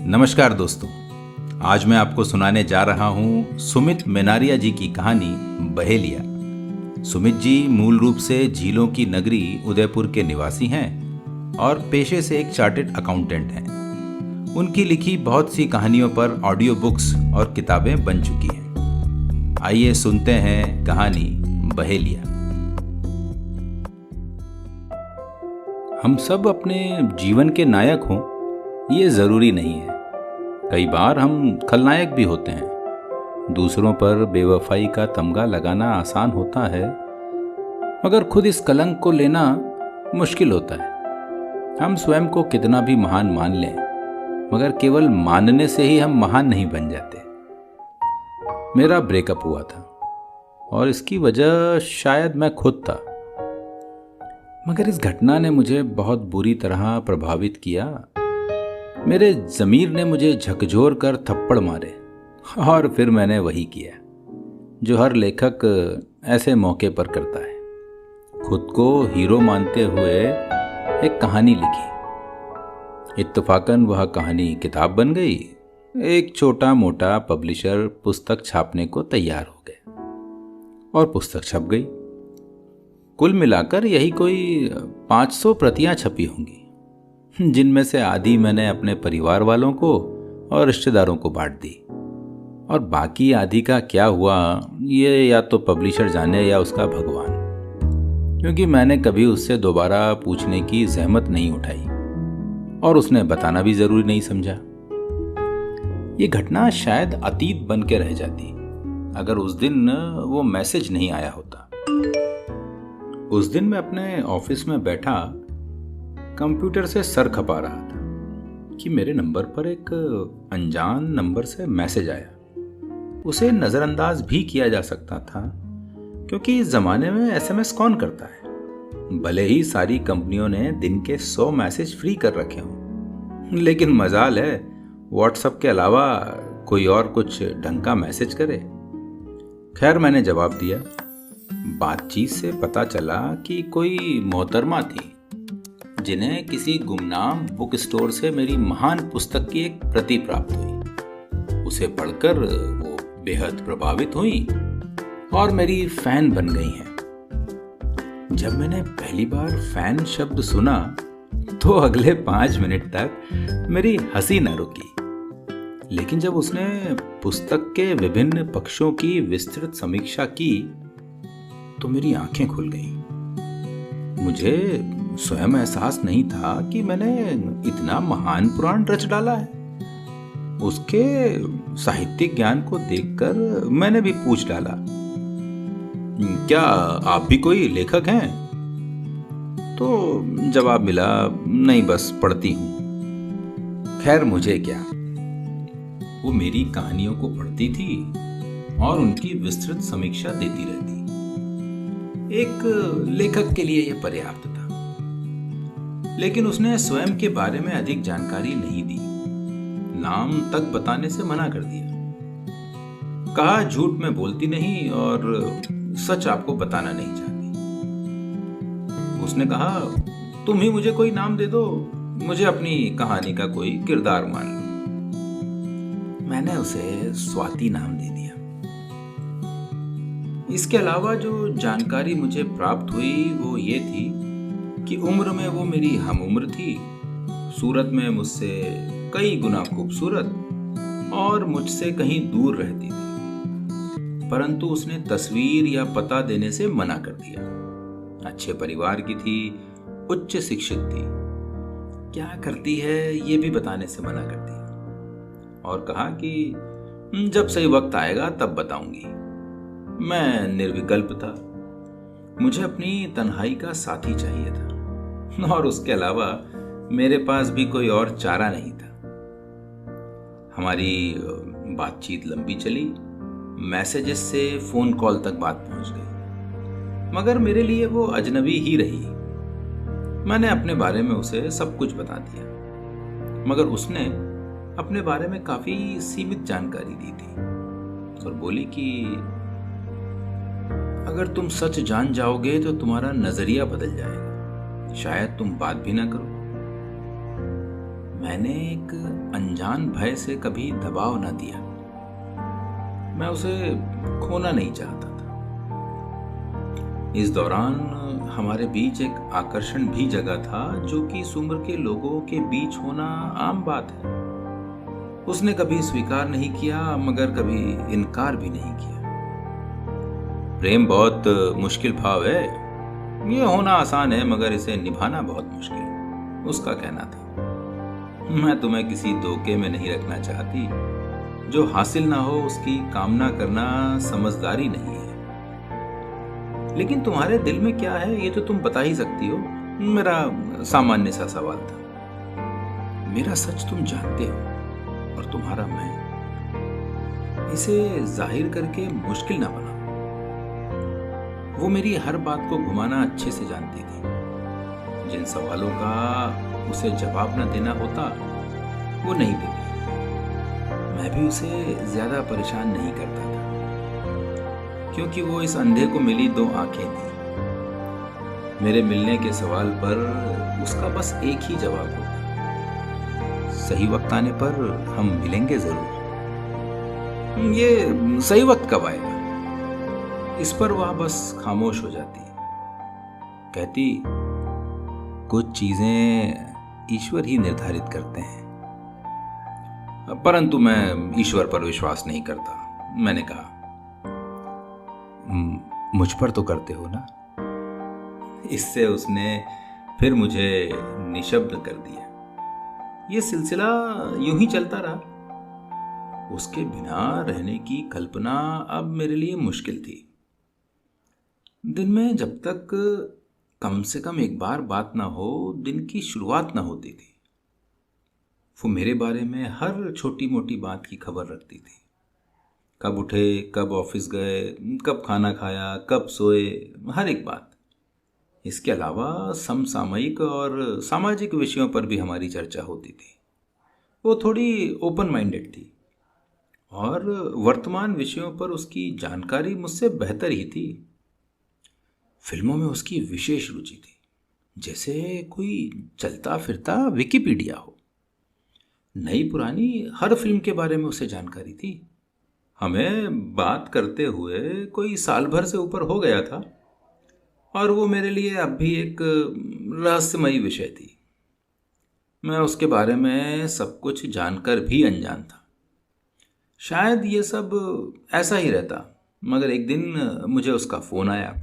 नमस्कार दोस्तों, आज मैं आपको सुनाने जा रहा हूँ सुमित मेनारिया जी की कहानी बहेलिया। सुमित जी मूल रूप से झीलों की नगरी उदयपुर के निवासी हैं और पेशे से एक चार्टर्ड अकाउंटेंट हैं। उनकी लिखी बहुत सी कहानियों पर ऑडियो बुक्स और किताबें बन चुकी हैं। आइए सुनते हैं कहानी बहेलिया। हम सब अपने जीवन के नायक हों ये ज़रूरी नहीं है। कई बार हम खलनायक भी होते हैं। दूसरों पर बेवफाई का तमगा लगाना आसान होता है, मगर खुद इस कलंक को लेना मुश्किल होता है। हम स्वयं को कितना भी महान मान लें, मगर केवल मानने से ही हम महान नहीं बन जाते। मेरा ब्रेकअप हुआ था और इसकी वजह शायद मैं खुद था, मगर इस घटना ने मुझे बहुत बुरी तरह प्रभावित किया। मेरे ज़मीर ने मुझे झकझोर कर थप्पड़ मारे और फिर मैंने वही किया जो हर लेखक ऐसे मौके पर करता है। खुद को हीरो मानते हुए एक कहानी लिखी। इत्तफाकन वह कहानी किताब बन गई। एक छोटा मोटा पब्लिशर पुस्तक छापने को तैयार हो गए और पुस्तक छप गई। कुल मिलाकर यही कोई 500 प्रतियां छपी होंगी, जिनमें से आधी मैंने अपने परिवार वालों को और रिश्तेदारों को बांट दी, और बाकी आधी का क्या हुआ ये या तो पब्लिशर जाने या उसका भगवान, क्योंकि मैंने कभी उससे दोबारा पूछने की जहमत नहीं उठाई और उसने बताना भी जरूरी नहीं समझा। ये घटना शायद अतीत बन के रह जाती अगर उस दिन वो मैसेज नहीं आया होता। उस दिन मैं अपने ऑफिस में बैठा कंप्यूटर से सर खपा रहा था कि मेरे नंबर पर एक अनजान नंबर से मैसेज आया। उसे नज़रअंदाज भी किया जा सकता था, क्योंकि इस ज़माने में एसएमएस कौन करता है। भले ही सारी कंपनियों ने दिन के 100 मैसेज फ्री कर रखे हों, लेकिन मजाल है व्हाट्सएप के अलावा कोई और कुछ ढंग का मैसेज करे। खैर, मैंने जवाब दिया। बातचीत से पता चला कि कोई मोहतरमा थी जिन्हें किसी गुमनाम बुक स्टोर से मेरी महान पुस्तक की एक प्रति प्राप्त हुई। उसे पढ़कर वो बेहद प्रभावित हुई और मेरी फैन बन गई हैं। जब मैंने पहली बार फैन शब्द सुना तो अगले 5 मिनट तक मेरी हंसी न रुकी, लेकिन जब उसने पुस्तक के विभिन्न पक्षों की विस्तृत समीक्षा की तो मेरी आंखें खुल गईं। मुझे स्वयं एहसास नहीं था कि मैंने इतना महान पुराण रच डाला है। उसके साहित्यिक ज्ञान को देखकर मैंने भी पूछ डाला, क्या आप भी कोई लेखक हैं? तो जवाब मिला, नहीं, बस पढ़ती हूं। खैर, मुझे क्या, वो मेरी कहानियों को पढ़ती थी और उनकी विस्तृत समीक्षा देती रहती। एक लेखक के लिए यह पर्याप्त था, लेकिन उसने स्वयं के बारे में अधिक जानकारी नहीं दी। नाम तक बताने से मना कर दिया। कहा, झूठ में बोलती नहीं और सच आपको बताना नहीं चाहती। उसने कहा, तुम ही मुझे कोई नाम दे दो, मुझे अपनी कहानी का कोई किरदार मान लो। मैंने उसे स्वाति नाम दे दिया। इसके अलावा जो जानकारी मुझे प्राप्त हुई वो ये थी कि उम्र में वो मेरी हम उम्र थी, सूरत में मुझसे कई गुना खूबसूरत और मुझसे कहीं दूर रहती थी, परंतु उसने तस्वीर या पता देने से मना कर दिया। अच्छे परिवार की थी, उच्च शिक्षित थी, क्या करती है ये भी बताने से मना कर दिया और कहा कि जब सही वक्त आएगा तब बताऊंगी। मैं निर्विकल्प था। मुझे अपनी तन्हाई का साथी चाहिए था और उसके अलावा मेरे पास भी कोई और चारा नहीं था। हमारी बातचीत लंबी चली, मैसेजेस से फोन कॉल तक बात पहुंच गई, मगर मेरे लिए वो अजनबी ही रही। मैंने अपने बारे में उसे सब कुछ बता दिया, मगर उसने अपने बारे में काफी सीमित जानकारी दी थी और बोली कि अगर तुम सच जान जाओगे तो तुम्हारा नजरिया बदल जाएगा, शायद तुम बात भी ना करो। मैंने एक अनजान भय से कभी दबाव न दिया। मैं उसे खोना नहीं चाहता था। इस दौरान हमारे बीच एक आकर्षण भी जगा था, जो कि इस उम्र के लोगों के बीच होना आम बात है। उसने कभी स्वीकार नहीं किया, मगर कभी इनकार भी नहीं किया। प्रेम बहुत मुश्किल भाव है। ये होना आसान है, मगर इसे निभाना बहुत मुश्किल, उसका कहना था। मैं तुम्हें किसी धोखे में नहीं रखना चाहती। जो हासिल ना हो उसकी कामना करना समझदारी नहीं है। लेकिन तुम्हारे दिल में क्या है, ये तो तुम बता ही सकती हो। मेरा सामान्य सा सवाल था। मेरा सच तुम जानते हो, और तुम्हारा मैं। इसे जाहिर करके मुश्किल ना बनाओ। वो मेरी हर बात को घुमाना अच्छे से जानती थी। जिन सवालों का उसे जवाब न देना होता, वो नहीं देती। मैं भी उसे ज्यादा परेशान नहीं करता था, क्योंकि वो इस अंधे को मिली दो आंखें थी। मेरे मिलने के सवाल पर उसका बस एक ही जवाब होता, सही वक्त आने पर हम मिलेंगे जरूर। ये सही वक्त कब आएगा? इस पर वह बस खामोश हो जाती, कहती, कुछ चीजें ईश्वर ही निर्धारित करते हैं। परंतु मैं ईश्वर पर विश्वास नहीं करता। मैंने कहा, मुझ पर तो करते हो ना? इससे उसने फिर मुझे निशब्द कर दिया। ये सिलसिला यूं ही चलता रहा। उसके बिना रहने की कल्पना अब मेरे लिए मुश्किल थी। दिन में जब तक कम से कम एक बार बात ना हो, दिन की शुरुआत ना होती थी। वो मेरे बारे में हर छोटी मोटी बात की खबर रखती थी। कब उठे, कब ऑफिस गए, कब खाना खाया, कब सोए, हर एक बात। इसके अलावा समसामयिक और सामाजिक विषयों पर भी हमारी चर्चा होती थी। वो थोड़ी ओपन माइंडेड थी, और वर्तमान विषयों पर उसकी जानकारी मुझसे बेहतर ही थी। फिल्मों में उसकी विशेष रुचि थी, जैसे कोई चलता फिरता विकिपीडिया हो। नई पुरानी हर फिल्म के बारे में उसे जानकारी थी। हमें बात करते हुए कोई साल भर से ऊपर हो गया था, और वो मेरे लिए अब भी एक रहस्यमयी विषय थी। मैं उसके बारे में सब कुछ जानकर भी अनजान था। शायद ये सब ऐसा ही रहता, मगर एक दिन मुझे उसका फोन आया।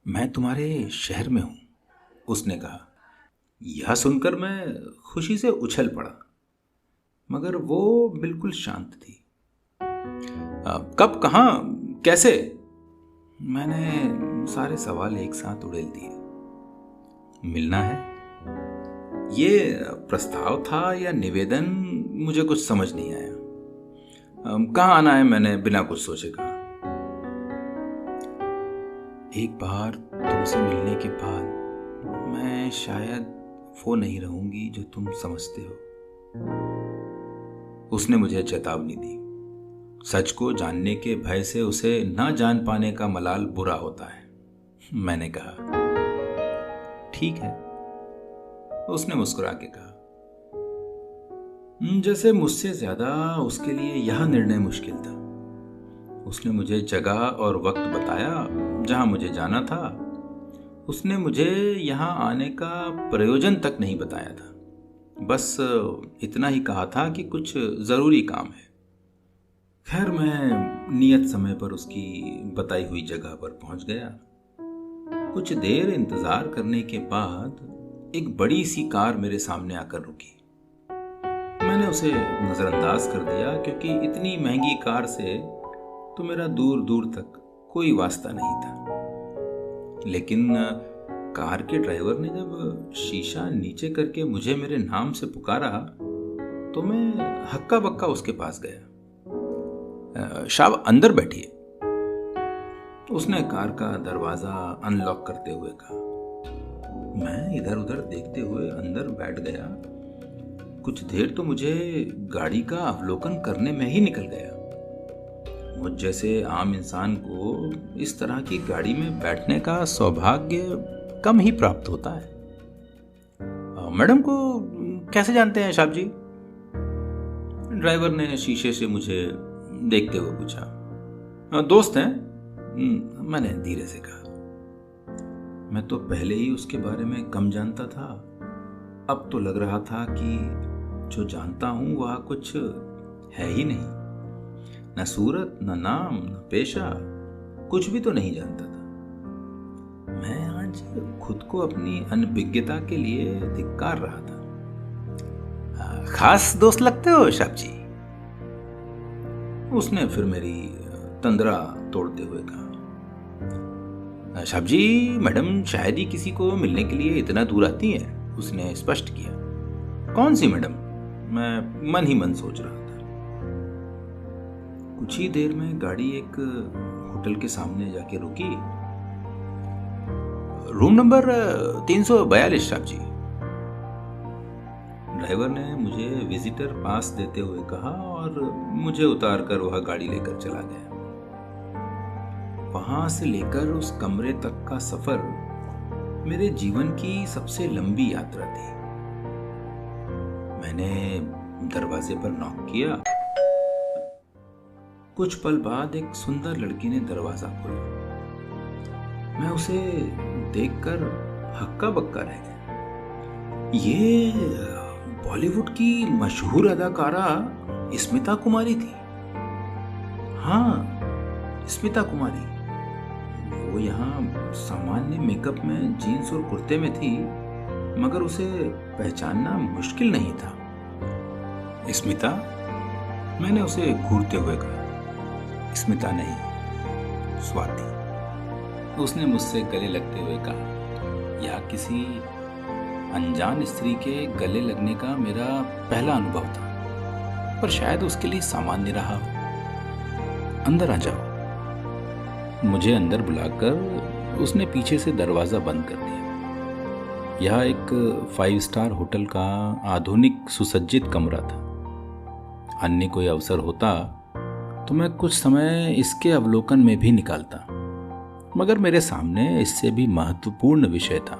मैं तुम्हारे शहर में हूं, उसने कहा। यह सुनकर मैं खुशी से उछल पड़ा, मगर वो बिल्कुल शांत थी। कब, कहाँ, कैसे? मैंने सारे सवाल एक साथ उड़ेल दिए। मिलना है? ये प्रस्ताव था या निवेदन, मुझे कुछ समझ नहीं आया। कहाँ आना है? मैंने बिना कुछ सोचे कहा। एक बार तुमसे मिलने के बाद मैं शायद वो नहीं रहूंगी जो तुम समझते हो, उसने मुझे चेतावनी दी। सच को जानने के भय से उसे ना जान पाने का मलाल बुरा होता है। मैंने कहा, ठीक है, उसने मुस्कुरा के कहा। जैसे मुझसे ज्यादा उसके लिए यह निर्णय मुश्किल था। उसने मुझे जगह और वक्त बताया जहां मुझे जाना था। उसने मुझे यहां आने का प्रयोजन तक नहीं बताया था। बस इतना ही कहा था कि कुछ जरूरी काम है। खैर, मैं नियत समय पर उसकी बताई हुई जगह पर पहुंच गया। कुछ देर इंतजार करने के बाद एक बड़ी सी कार मेरे सामने आकर रुकी। मैंने उसे नजरअंदाज कर दिया, क्योंकि इतनी महंगी कार से तो मेरा दूर दूर तक कोई वास्ता नहीं था। लेकिन कार के ड्राइवर ने जब शीशा नीचे करके मुझे मेरे नाम से पुकारा, तो मैं हक्का बक्का उसके पास गया। शाब, अंदर बैठिए, उसने कार का दरवाजा अनलॉक करते हुए कहा। मैं इधर उधर देखते हुए अंदर बैठ गया। कुछ देर तो मुझे गाड़ी का अवलोकन करने में ही निकल गया। मुझ जैसे आम इंसान को इस तरह की गाड़ी में बैठने का सौभाग्य कम ही प्राप्त होता है। मैडम को कैसे जानते हैं साहब जी? ड्राइवर ने शीशे से मुझे देखते हुए पूछा। दोस्त हैं, मैंने धीरे से कहा। मैं तो पहले ही उसके बारे में कम जानता था। अब तो लग रहा था कि जो जानता हूं वह कुछ है ही नहीं। न सूरत, न नाम, न पेशा, कुछ भी तो नहीं जानता था। मैं आज खुद को अपनी अनभिज्ञता के लिए धिक्कार रहा था। खास दोस्त लगते हो साहब जी, उसने फिर मेरी तंद्रा तोड़ते हुए कहा। साहब जी, मैडम शायद ही किसी को मिलने के लिए इतना दूर आती है, उसने स्पष्ट किया। कौन सी मैडम? मैं मन ही मन सोच रहा था। कुछ ही देर में गाड़ी एक होटल के सामने जाके रुकी। रूम नंबर 342 साहब जी। ड्राइवर ने मुझे विजिटर पास देते हुए कहा और मुझे उतार कर वह गाड़ी लेकर चला गया। वहां से लेकर उस कमरे तक का सफर मेरे जीवन की सबसे लंबी यात्रा थी। मैंने दरवाजे पर नॉक किया। कुछ पल बाद एक सुंदर लड़की ने दरवाजा खोला। मैं उसे देखकर हक्का बक्का रह गया। ये बॉलीवुड की मशहूर अदाकारा स्मिता कुमारी थी। हाँ, स्मिता कुमारी। वो यहाँ सामान्य मेकअप में जीन्स और कुर्ते में थी, मगर उसे पहचानना मुश्किल नहीं था। स्मिता, मैंने उसे घूरते हुए कहा। स्मिता नहीं, स्वाति, उसने मुझसे गले लगते हुए कहा। यह किसी अनजान स्त्री के गले लगने का मेरा पहला अनुभव था, पर शायद उसके लिए सामान्य रहा हो। अंदर आ जाओ। मुझे अंदर बुलाकर उसने पीछे से दरवाजा बंद कर दिया। यह एक 5 स्टार होटल का आधुनिक सुसज्जित कमरा था। अन्य कोई अवसर होता तो मैं कुछ समय इसके अवलोकन में भी निकालता, मगर मेरे सामने इससे भी महत्वपूर्ण विषय था।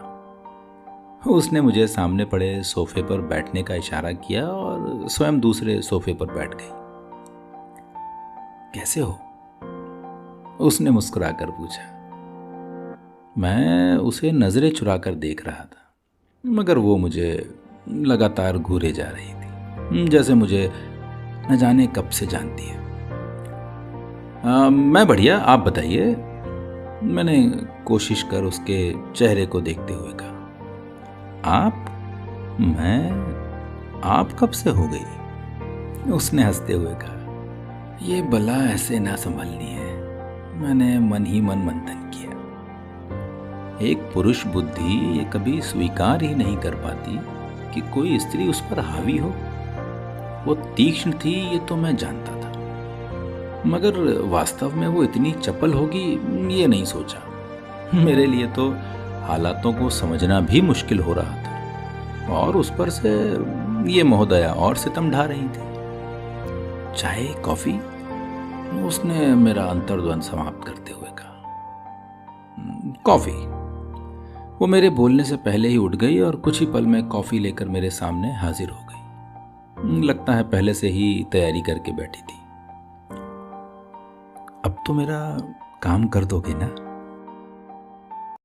उसने मुझे सामने पड़े सोफे पर बैठने का इशारा किया और स्वयं दूसरे सोफे पर बैठ गई। कैसे हो? उसने मुस्कुराकर पूछा। मैं उसे नजरें चुराकर देख रहा था, मगर वो मुझे लगातार घूरे जा रही थी, जैसे मुझे न जाने कब से जानती है। मैं बढ़िया, आप बताइए, मैंने कोशिश कर उसके चेहरे को देखते हुए कहा। आप कब से हो गई? उसने हंसते हुए कहा। ये बला ऐसे ना संभलनी है। मैंने मन ही मन मंथन किया। एक पुरुष बुद्धि ये कभी स्वीकार ही नहीं कर पाती कि कोई स्त्री उस पर हावी हो। वो तीक्ष्ण थी, ये तो मैं जानता था, मगर वास्तव में वो इतनी चपल होगी ये नहीं सोचा। मेरे लिए तो हालातों को समझना भी मुश्किल हो रहा था, और उस पर से ये महोदया और सितम ढा रही थी। चाय, कॉफी? उसने मेरा अंतर्द्वंद समाप्त करते हुए कहा। कॉफी। वो मेरे बोलने से पहले ही उठ गई और कुछ ही पल में कॉफी लेकर मेरे सामने हाजिर हो गई। लगता है पहले से ही तैयारी करके बैठी थी। अब तो मेरा काम कर दोगे ना?